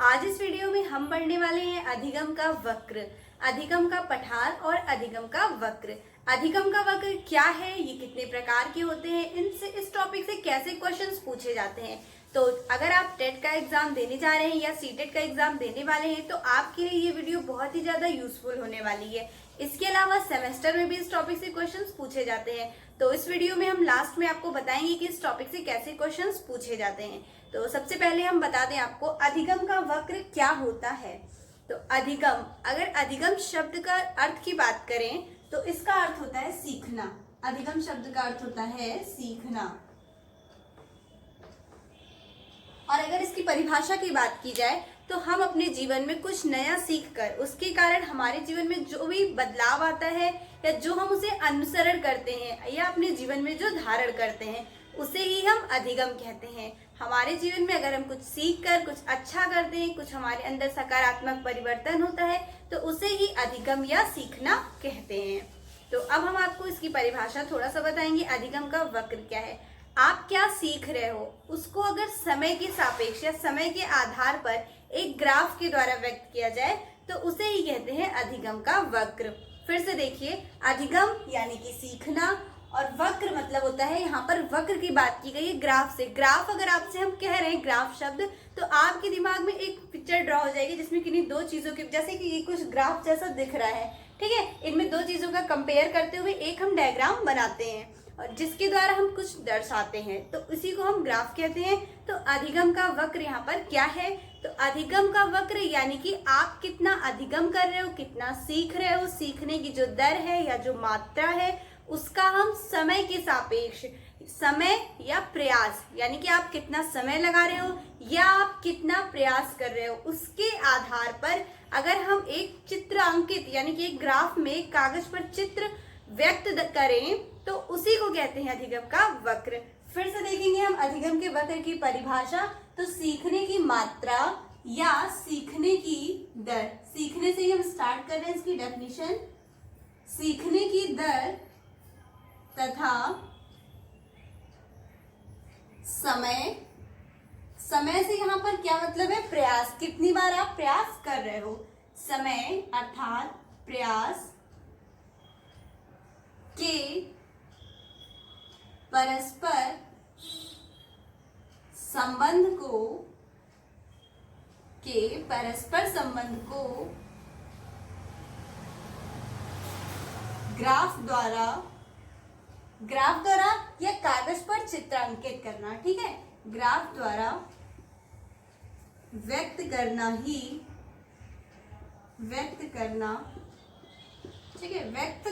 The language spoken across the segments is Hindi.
आज इस वीडियो में हम पढ़ने वाले हैं अधिगम का वक्र, अधिगम का पठार और अधिगम का वक्र। अधिगम का वक्र क्या है, ये कितने प्रकार के होते हैं, इनसे इस टॉपिक से कैसे क्वेश्चंस पूछे जाते हैं। तो अगर आप टेट का एग्जाम देने जा रहे हैं या सीटेट का एग्जाम देने वाले हैं तो आपके लिए ये वीडियो बहुत ही ज्यादा यूजफुल होने वाली है। इसके अलावा सेमेस्टर में भी इस टॉपिक से क्वेश्चंस पूछे जाते हैं। तो इस वीडियो में हम लास्ट में आपको बताएंगे कि इस टॉपिक से कैसे क्वेश्चंस पूछे जाते हैं। तो सबसे पहले हम बता दें आपको अधिगम का वक्र क्या होता है। तो अधिगम, अगर अधिगम शब्द का अर्थ की बात करें तो इसका अर्थ होता है सीखना। अधिगम शब्द का अर्थ होता है सीखना। और अगर इसकी परिभाषा की बात की जाए तो हम अपने जीवन में कुछ नया सीख कर उसके कारण हमारे जीवन में जो भी बदलाव आता है या जो हम उसे अनुसरण करते हैं या अपने जीवन में जो धारण करते हैं उसे ही हम अधिगम कहते हैं। हमारे जीवन में अगर हम कुछ सीख कर कुछ अच्छा करते हैं, कुछ हमारे अंदर सकारात्मक परिवर्तन होता है तो उसे ही अधिगम या सीखना कहते हैं। तो अब हम आपको इसकी परिभाषा थोड़ा सा बताएंगे। अधिगम का वक्र क्या है, आप क्या सीख रहे हो उसको अगर समय के सापेक्ष या समय के आधार पर एक ग्राफ के द्वारा व्यक्त किया जाए तो उसे ही कहते हैं अधिगम का वक्र। फिर से देखिए, अधिगम यानी कि सीखना और वक्र मतलब होता है, यहाँ पर वक्र की बात की गई है ग्राफ से। ग्राफ अगर आपसे हम कह रहे हैं ग्राफ शब्द तो आपके दिमाग में एक पिक्चर ड्रॉ हो जाएगी जिसमें किन्हीं दो चीजों के, जैसे कि ये कुछ ग्राफ जैसा दिख रहा है, ठीक है। इनमें दो चीजों का कंपेयर करते हुए एक हम डायग्राम बनाते हैं और जिसके द्वारा हम कुछ दर्शाते हैं तो उसी को हम ग्राफ कहते हैं। तो अधिगम का वक्र यहाँ पर क्या है, तो अधिगम का वक्र यानी कि आप कितना अधिगम कर रहे हो, कितना सीख रहे हो, सीखने की जो दर है या जो मात्रा है उसका हम समय के सापेक्ष, समय या प्रयास यानी कि आप कितना समय लगा रहे हो या आप कितना प्रयास कर रहे हो उसके आधार पर अगर हम एक चित्र अंकित यानी कि एक ग्राफ में कागज पर चित्र व्यक्त करें तो उसी को कहते हैं अधिगम का वक्र। फिर से देखेंगे हम अधिगम के वक्र की परिभाषा। तो सीखने की मात्रा या सीखने की दर, सीखने से ही हम स्टार्ट कर रहे हैं इसकी डेफिनेशन। सीखने की दर तथा समय, समय से यहाँ पर क्या मतलब है, प्रयास, कितनी बार आप प्रयास कर रहे हो। समय अर्थात प्रयास के परस्पर संबंध को ग्राफ द्वारा या कागज पर चित्रांकित करना, ठीक है, ग्राफ द्वारा व्यक्त करना, ठीक है, व्यक्त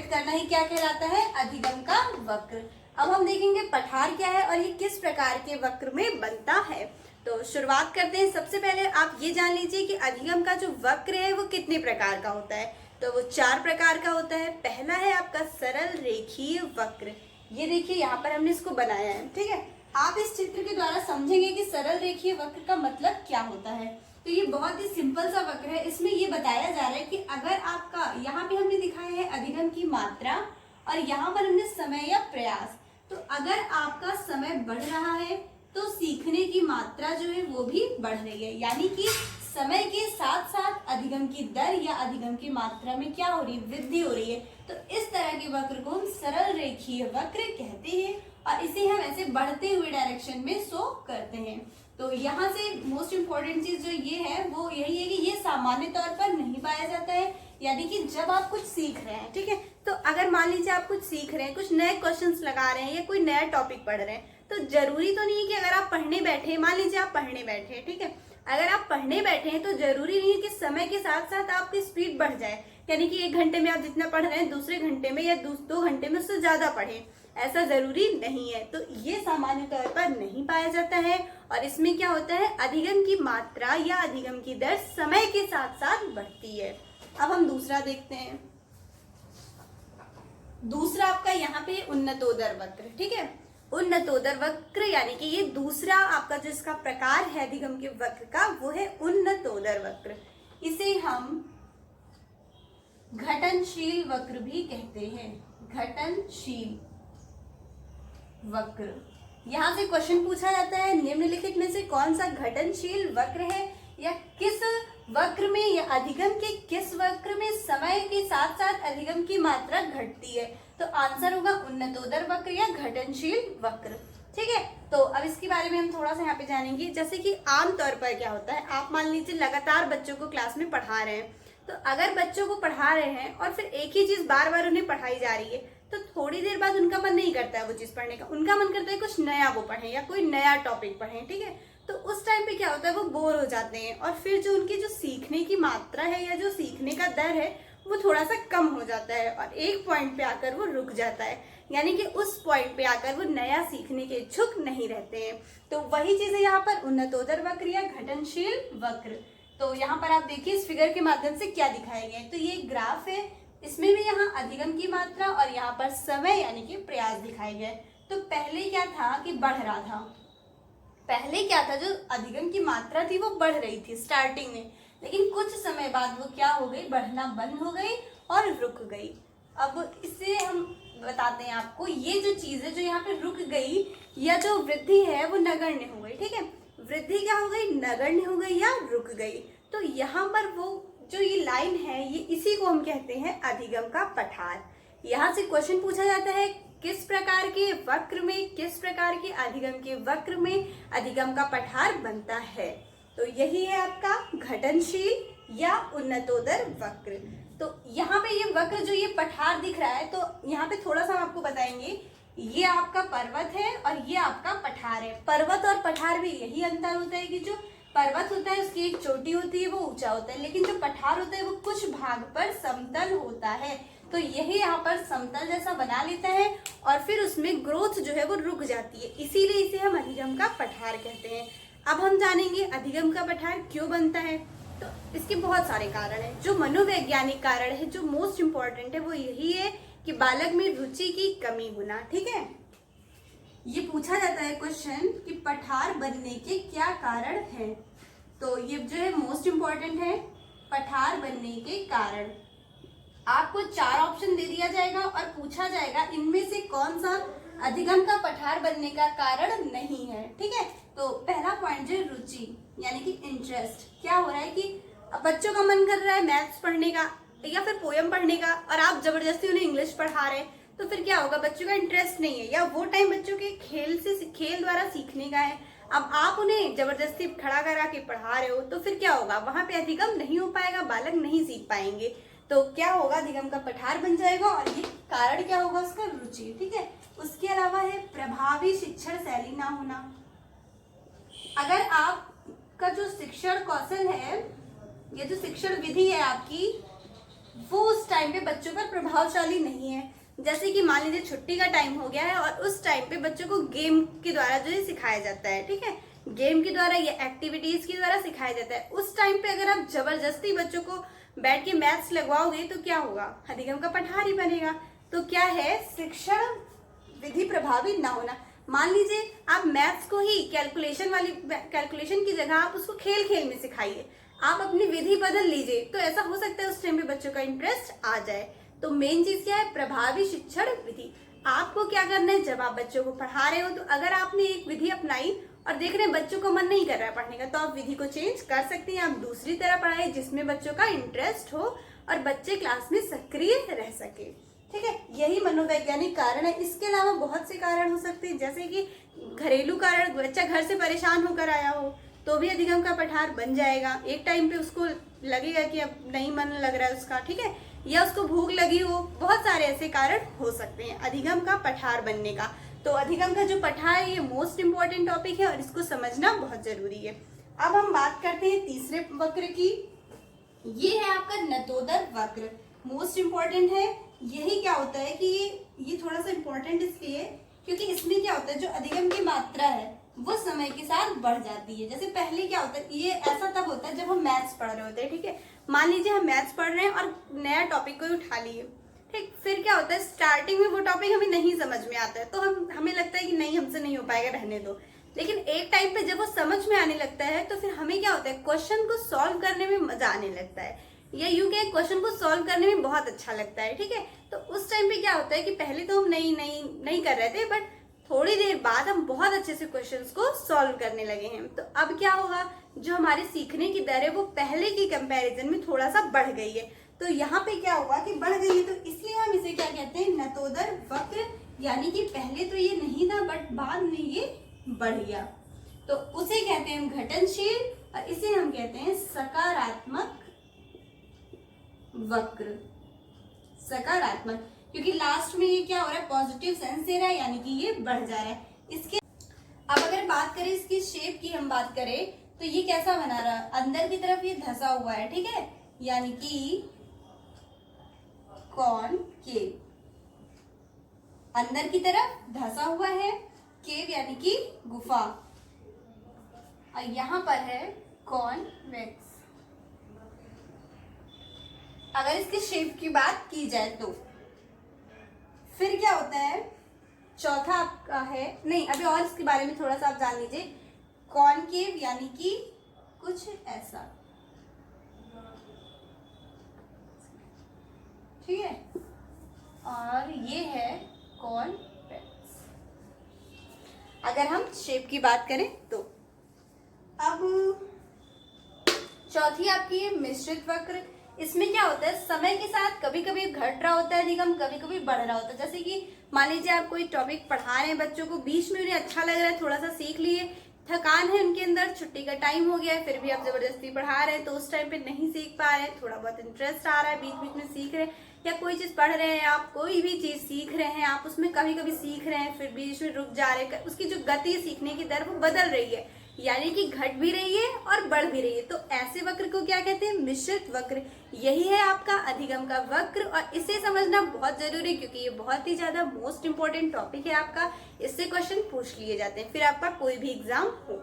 करना ही क्या कहलाता है, अधिगम का वक्र। अब हम देखेंगे पठार क्या है और ये किस प्रकार के वक्र में बनता है। तो शुरुआत करते हैं। सबसे पहले आप ये जान लीजिए कि अधिगम का जो वक्र है वो कितने प्रकार का होता है। तो वो 4 प्रकार का होता है। पहला है आपका सरल रेखीय वक्र। ये देखिए यहाँ पर हमने इसको बनाया है, ठीक है। आप इस चित्र के द्वारा समझेंगे कि सरल रेखीय वक्र का मतलब क्या होता है। तो ये बहुत ही सिंपल सा वक्र है। इसमें ये बताया जा रहा है कि अगर आपका, यहाँ पे हमने दिखाया है अधिगम की मात्रा और यहाँ पर हमने समय या प्रयास। तो अगर आपका समय बढ़ रहा है तो सीखने की मात्रा जो है वो भी बढ़ रही है, यानी कि समय के साथ साथ अधिगम की दर या अधिगम की मात्रा में क्या हो रही है, वृद्धि हो रही है। तो इस तरह के वक्र को हम सरल रेखीय वक्र कहते हैं और इसे हम ऐसे बढ़ते हुए डायरेक्शन में शो करते हैं। तो यहाँ से मोस्ट इम्पोर्टेंट चीज जो ये है वो यही है कि ये सामान्य तौर पर नहीं पाया जाता है, यानी कि जब आप कुछ सीख रहे हैं, ठीक है। तो अगर मान लीजिए आप कुछ सीख रहे हैं, कुछ नए क्वेश्चंस लगा रहे हैं या कोई नया टॉपिक पढ़ रहे हैं, तो जरूरी तो नहीं है कि अगर आप पढ़ने बैठे, मान लीजिए आप पढ़ने बैठे हैं, ठीक है, अगर आप पढ़ने बैठे हैं तो जरूरी नहीं है कि समय के साथ साथ आपकी स्पीड बढ़ जाए, यानी कि 1 घंटे में आप जितना पढ़ रहे हैं दूसरे घंटे में या 2 घंटे में उससे ज्यादा पढ़ें, ऐसा जरूरी नहीं है। तो ये सामान्य तौर पर नहीं पाया जाता है और इसमें क्या होता है, अधिगम की मात्रा या अधिगम की दर समय के साथ साथ बढ़ती है। अब हम दूसरा देखते हैं। दूसरा आपका यहाँ पे उन्नतोदर वक्र, ठीक है। उन्नतोदर वक्र यानी कि ये दूसरा आपका जो इसका प्रकार है अधिगम के वक्र का वो है उन्नतोदर वक्र। इसे हम घटनशील वक्र भी कहते हैं, घटनशील वक्र। यहाँ से क्वेश्चन पूछा जाता है, निम्नलिखित में से कौन सा घटनशील वक्र है, या किस वक्र में या अधिगम के किस वक्र में समय के साथ साथ अधिगम की मात्रा घटती है। तो आंसर होगा उन्नतोदर वक्र या घटनशील वक्र। ठीक है, तो अब इसके बारे में हम थोड़ा सा यहाँ पे जानेंगे। जैसे कि आमतौर पर क्या होता है, आप मान लीजिए लगातार बच्चों को क्लास में पढ़ा रहे हैं, तो अगर बच्चों को पढ़ा रहे हैं और फिर एक ही चीज बार बार उन्हें पढ़ाई जा रही है, तो थोड़ी देर बाद उनका मन नहीं करता है वो चीज पढ़ने का, उनका मन करता है कुछ नया वो पढ़ें या कोई नया टॉपिक पढ़ें। ठीक है, तो उस टाइम पे क्या होता है, वो बोर हो जाते हैं और फिर जो उनकी जो सीखने की मात्रा है या जो सीखने का दर है वो थोड़ा सा कम हो जाता है और एक पॉइंट पे आकर वो रुक जाता है, यानी कि उस पॉइंट पे आकर वो नया सीखने के इच्छुक नहीं रहते हैं। तो वही चीज है यहाँ पर उन्नतोदर वक्र या घटनशील वक्र। तो यहाँ पर आप देखिए इस फिगर के माध्यम से क्या दिखाया गया है। तो ये ग्राफ है, इसमें भी यहाँ अधिगम की मात्रा और यहाँ पर समय यानी कि प्रयास दिखाए गए। तो पहले क्या था कि बढ़ रहा था, पहले क्या था, जो अधिगम की मात्रा थी वो बढ़ रही थी स्टार्टिंग में, लेकिन कुछ समय बाद वो क्या हो गई, बढ़ना बंद हो गई और रुक गई। अब इससे हम बताते हैं आपको, ये जो चीज है जो यहाँ पे रुक गई या जो वृद्धि है वो नगण्य हो गई। ठीक है, वृद्धि क्या हो गई, नगण्य हो गई या रुक गई। तो यहाँ पर वो जो ये लाइन है, ये इसी को हम कहते हैं अधिगम का पठार। यहाँ से क्वेश्चन पूछा जाता है किस प्रकार के वक्र में, किस प्रकार के अधिगम के वक्र में अधिगम का पठार बनता है। तो यही है आपका घटनशील या उन्नतोदर वक्र। तो यहाँ पे ये वक्र जो ये पठार दिख रहा है, तो यहाँ पे थोड़ा सा हम आपको बताएंगे, ये आपका पर्वत है और ये आपका पठार है। पर्वत और पठार में यही अंतर होता है कि जो पर्वत होता है उसकी एक चोटी होती है, वो ऊंचा होता है, लेकिन जो पठार होता है वो कुछ भाग पर समतल होता है। तो यही यहाँ पर समतल जैसा बना लेता है और फिर उसमें ग्रोथ जो है वो रुक जाती है, इसीलिए इसे हम अधिगम का पठार कहते हैं। अब हम जानेंगे अधिगम का पठार क्यों बनता है। तो इसके बहुत सारे कारण हैं। जो मनोवैज्ञानिक कारण है, जो मोस्ट इम्पोर्टेंट है, वो यही है कि बालक में रुचि की कमी होना। ठीक है, ये पूछा जाता है क्वेश्चन कि पठार बनने के क्या कारण हैं। तो ये जो है मोस्ट इम्पोर्टेंट है, पठार बनने के कारण। आपको 4 ऑप्शन दे दिया जाएगा और पूछा जाएगा इनमें से कौन सा अधिगम का पठार बनने का कारण नहीं है। ठीक है, तो पहला पॉइंट जो रुचि यानी कि इंटरेस्ट, क्या हो रहा है कि बच्चों का मन कर रहा है मैथ्स पढ़ने का या फिर पोयम पढ़ने का और आप जबरदस्ती उन्हें इंग्लिश पढ़ा रहे हैं, तो फिर क्या होगा, बच्चों का इंटरेस्ट नहीं है या वो टाइम बच्चों के खेल द्वारा सीखने का है। अब आप उन्हें जबरदस्ती खड़ा करा के पढ़ा रहे हो, तो फिर क्या होगा, वहां पे अधिगम नहीं हो पाएगा, बालक नहीं सीख पाएंगे। तो क्या होगा, अधिगम का पठार बन जाएगा और ये कारण क्या होगा उसका, रुचि। ठीक है, उसके अलावा है प्रभावी शिक्षण शैली ना होना। अगर आपका जो शिक्षण कौशल है, ये जो शिक्षण विधि है आपकी, वो उस टाइम पे बच्चों पर प्रभावशाली नहीं है। जैसे कि मान लीजिए छुट्टी का टाइम हो गया है और उस टाइम पे बच्चों को गेम के द्वारा जो है सिखाया जाता है। ठीक है, गेम के द्वारा या एक्टिविटीज के द्वारा सिखाया जाता है। उस टाइम पे अगर आप जबरदस्ती बच्चों को बैठ के मैथ्स लगवाओगे तो क्या होगा, अधिगम का पठार ही बनेगा। तो क्या है, शिक्षण विधि प्रभावी ना होना। मान लीजिए आप मैथ्स को ही कैलकुलेशन की जगह आप उसको खेल खेल में सिखाइए, आप अपनी विधि बदल लीजिए, तो ऐसा हो सकता है उस टाइम पे बच्चों का इंटरेस्ट आ जाए। तो मेन चीज क्या है, प्रभावी शिक्षण विधि। आपको क्या करना है, जब आप बच्चों को पढ़ा रहे हो, तो अगर आपने एक विधि अपनाई और देख रहे हैं बच्चों को मन नहीं कर रहा है पढ़ने का, तो आप विधि को चेंज कर सकते हैं। आप दूसरी तरह पढ़ाए जिसमें बच्चों का इंटरेस्ट हो और बच्चे क्लास में सक्रिय रह सके। ठीक है, यही मनोवैज्ञानिक कारण है। इसके अलावा बहुत से कारण हो सकते हैं, जैसे कि घरेलू कारण, बच्चा घर से परेशान होकर आया हो तो भी अधिगम का पठार बन जाएगा। एक टाइम पे उसको लगेगा कि अब नहीं मन लग रहा है उसका, ठीक है, या उसको भूख लगी हो, बहुत सारे ऐसे कारण हो सकते हैं अधिगम का पठार बनने का। तो अधिगम का जो पठार है ये मोस्ट इम्पोर्टेंट टॉपिक है और इसको समझना बहुत जरूरी है। अब हम बात करते हैं तीसरे वक्र की। ये है आपका नतोदर वक्र, मोस्ट इम्पोर्टेंट है। यही क्या होता है कि ये थोड़ा सा इम्पोर्टेंट इसलिए क्योंकि इसमें क्या होता है, जो अधिगम की मात्रा है वो समय के साथ बढ़ जाती है। जैसे पहले क्या होता है, ये ऐसा तब होता है जब हम मैथ्स पढ़ रहे होते हैं। ठीक है, मान लीजिए हम मैथ्स पढ़ रहे हैं और नया टॉपिक को उठा लिए, ठीक, फिर क्या होता है, स्टार्टिंग में वो टॉपिक हमें नहीं समझ में आता है, तो हमें लगता है कि नहीं, हमसे नहीं हो पाएगा, रहने दो। लेकिन एक टाइम पे जब वो समझ में आने लगता है तो फिर हमें क्या होता है, क्वेश्चन को सॉल्व करने में मजा आने लगता है, या यूं के क्वेश्चन को सॉल्व करने में बहुत अच्छा लगता है। ठीक है, तो उस टाइम पे क्या होता है कि पहले तो हम नहीं कर रहे थे, बट थोड़ी देर बाद हम बहुत अच्छे से क्वेश्चंस को सॉल्व करने लगे हैं। तो अब क्या होगा, जो हमारे सीखने की दर है वो पहले की कंपैरिजन में थोड़ा सा बढ़ गई है। तो यहाँ पे क्या हुआ कि बढ़ गई है, तो इसलिए हम इसे क्या कहते हैं, नतोदर वक्र, यानी कि पहले तो ये नहीं था बट बाद में ये बढ़ गया, तो उसे कहते हैं हम घटनशील, और इसे हम कहते हैं सकारात्मक वक्र। सकारात्मक, क्योंकि लास्ट में ये क्या हो रहा है, पॉजिटिव सेंस दे रहा है, यानी कि ये बढ़ जा रहा है। इसके अब अगर बात करें इसकी शेप की, हम बात करें तो ये कैसा बना रहा है, अंदर की तरफ ये धंसा हुआ है, ठीक है, यानी कि कॉनकेव, अंदर की तरफ धंसा हुआ है, केव यानी कि गुफा, और यहां पर है कॉन्वेक्स। अगर इसके शेप की बात की जाए तो फिर क्या होता है, चौथा आपका है, नहीं अभी और इसके बारे में थोड़ा सा आप जान लीजिए, कॉनकेव यानी कि कुछ ऐसा, ठीक है, और ये है कॉन्वेक्स अगर हम शेप की बात करें तो। अब चौथी आपकी है मिश्रित वक्र। इसमें क्या होता है, समय के साथ कभी कभी घट रहा होता है निगम, कभी कभी बढ़ रहा होता है। जैसे कि मान लीजिए आप कोई टॉपिक पढ़ा रहे हैं बच्चों को, बीच में उन्हें अच्छा लग रहा है, थोड़ा सा सीख लिए, थकान है उनके अंदर, छुट्टी का टाइम हो गया है, फिर भी आप जबरदस्ती पढ़ा रहे हैं, तो उस टाइम पे नहीं सीख पा रहे हैं, थोड़ा बहुत इंटरेस्ट आ रहा है, बीच बीच में सीख रहे हैं, या कोई चीज पढ़ रहे हैं आप, कोई भी चीज सीख रहे हैं आप, उसमें कभी कभी सीख रहे हैं फिर बीच में रुक जा रहे हैं, उसकी जो गति सीखने की दर वो बदल रही है, यानी कि घट भी रही है और बढ़ भी रही है। तो ऐसे वक्र को क्या कहते हैं, मिश्रित वक्र। यही है आपका अधिगम का वक्र, और इसे समझना बहुत जरूरी है क्योंकि ये बहुत ही ज्यादा मोस्ट इंपॉर्टेंट टॉपिक है आपका। इससे क्वेश्चन पूछ लिए जाते हैं फिर आपका कोई भी एग्जाम हो।